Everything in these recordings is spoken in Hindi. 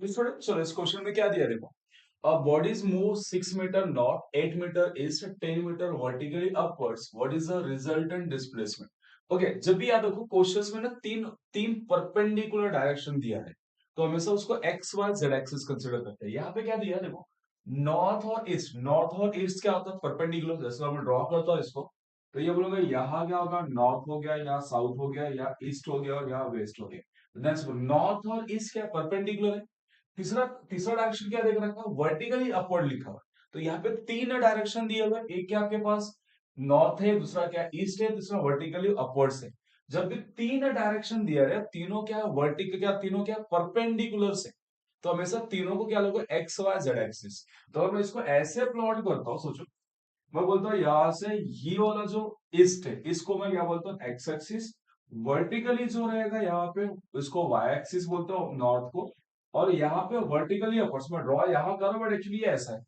चलो इस क्वेश्चन में क्या दिया देखो, a bodies move 6 meter north, 8 meter east, 10 meter vertically upwards, what is the resultant displacement? Okay जब भी याद रखो क्वेश्चंस में ना तीन तीन परपेंडिकुलर डायरेक्शन दिया है तो हमेशा उसको X Y Z axis consider करते हैं। यहाँ पे क्या दिया है देखो, नॉर्थ और ईस्ट क्या होता है परपेंडिकुलर, जैसे मैं ड्रॉ करता हूँ इसको, तो ये बोलूंगा यहाँ क्या होगा, नॉर्थ हो गया, यहाँ साउथ हो गया, यहाँ ईस्ट हो गया और यहाँ वेस्ट हो गया। नॉर्थ और ईस्ट क्या परपेंडिकुलर है। तीसरा तीसरा डायरेक्शन क्या देख रखा है, वर्टिकली अपवर्ड लिखा हुआ है। तो यहाँ पे तीन डायरेक्शन दिए हुए, एक क्या आपके पास नॉर्थ है, दूसरा क्या ईस्ट है, तीसरा वर्टिकली अपवर्ड से। जब भी तीन डायरेक्शन दिया है, तीनों क्या वर्टिकल, क्या तीनों क्या परपेंडिकुलर से, तो हमेशा तीनों को क्या लोगे एक्स वाई जेड एक्सिस। तो अगर मैं इसको ऐसे प्लॉट करता हूँ, सोचो मैं बोलता हूँ यहां से ये वाला जो ईस्ट है इसको मैं क्या बोलता हूँ एक्स एक्सिस, वर्टिकली जो रहेगा यहाँ पे इसको वाई एक्सिस बोलता हूँ नॉर्थ को, और यहाँ पे वर्टिकली अपवर्ड्स में ड्रॉ यहाँ करो बट एक्चुअली ऐसा है,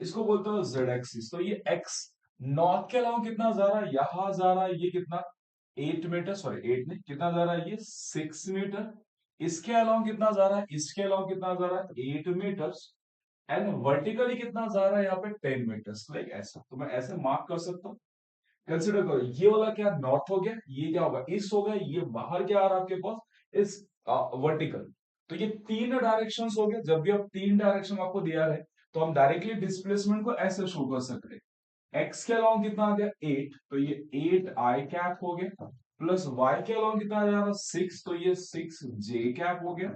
इसको बोलते हो जेड एक्सिस। तो ये एक्स नॉर्थ के अलावा कितना जा रहा है, यहां जा रहा है ये कितना 8 मीटर, सॉरी 8 नहीं, कितना जा रहा है ये 6 मीटर। इसके अलावा कितना जा रहा है, इसके अलावा कितना जा रहा है 8 मीटर, एंड वर्टिकली कितना जा रहा है यहाँ पे 10 मीटर्स, लाइक ऐसा। तो मैं ऐसे मार्क कर सकता हूँ। कंसिडर करो ये वाला क्या नॉर्थ हो गया, ये क्या होगा ईस्ट हो गया, ये बाहर क्या आ रहा है आपके पास इस वर्टिकल। तो ये तीन डायरेक्शन हो गए। जब भी आप तीन डायरेक्शन आपको दिया है तो हम डायरेक्टली डिस्प्लेसमेंट को ऐसे शो कर सकते हैं। एक्स के अलावा कितना आ गया 8, तो ये 8 i कैप हो गया, प्लस वाई के अलावा कितना आ जा रहा 6, तो ये 6 j कैप हो गया,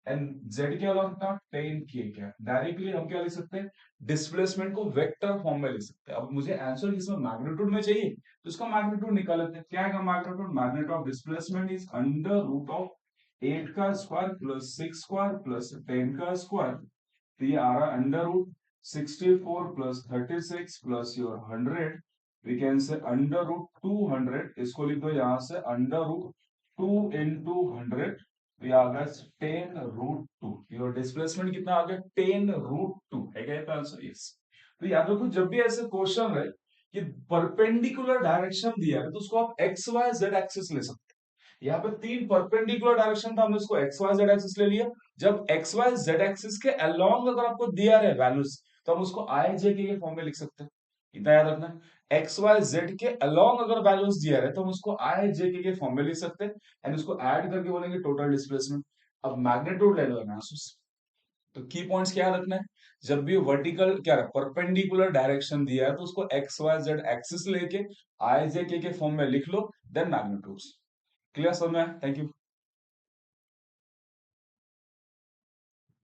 एंड जेड के अलावा कितना 10 k कैप। डायरेक्टली हम क्या लिख सकते हैं, डिस्प्लेसमेंट को वेक्टर फॉर्म में लिख सकते हैं। अब मुझे आंसर किसमें मैग्नीट्यूड में चाहिए तो इसका मैग्नीट्यूड निकाल लेते हैं। क्या है magnitude, magnitude of displacement is under root of 8 का स्क्वायर प्लस 6 स्क्वायर प्लस 10 का स्क्वायर। तो ये आ रहा है under root 64 plus 36 plus your 100, we can say under root 200, इसको लिख दो यहाँ से अंडर रूट 2 इंटू 100, तो ये आ गया 10 रूट 2। योर डिस्प्लेसमेंट कितना आ गया 10 रूट 2 है क्या ये आंसर, यस। तो याद रखो जब भी ऐसे क्वेश्चन है कि परपेंडिकुलर डायरेक्शन दिया है तो उसको आप एक्स वाई जेड एक्सिस ले सकते हैं। यहाँ पे तीन परपेंडिकुलर डायरेक्शन था, हमने उसको एक्स वाई जेड एक्सिस ले लिया। जब एक्स वाई जेड एक्सिस के अलोंग अगर आपको दिया है वैल्यूज तो हम उसको आई जे के फॉर्म में लिख सकते हैं। इतना याद रखना है, एक्स वाई जेड के अलोंग अगर वैल्यूज दिया है तो हम उसको आई जे के फॉर्म में लिख सकते हैं, एंड उसको ऐड करके बोलेंगे टोटल डिस्प्लेसमेंट। अब मैग्नीट्यूड ले लो ना, तो की पॉइंट्स क्या रखना है, जब भी वर्टिकल क्या परपेंडिकुलर डायरेक्शन दिया है तो उसको एक्स वाई जेड एक्सिस लेके आई जे के फॉर्म में लिख लो, देन मैग्नीट्यूड्स। क्लियर समझ में? Thank you.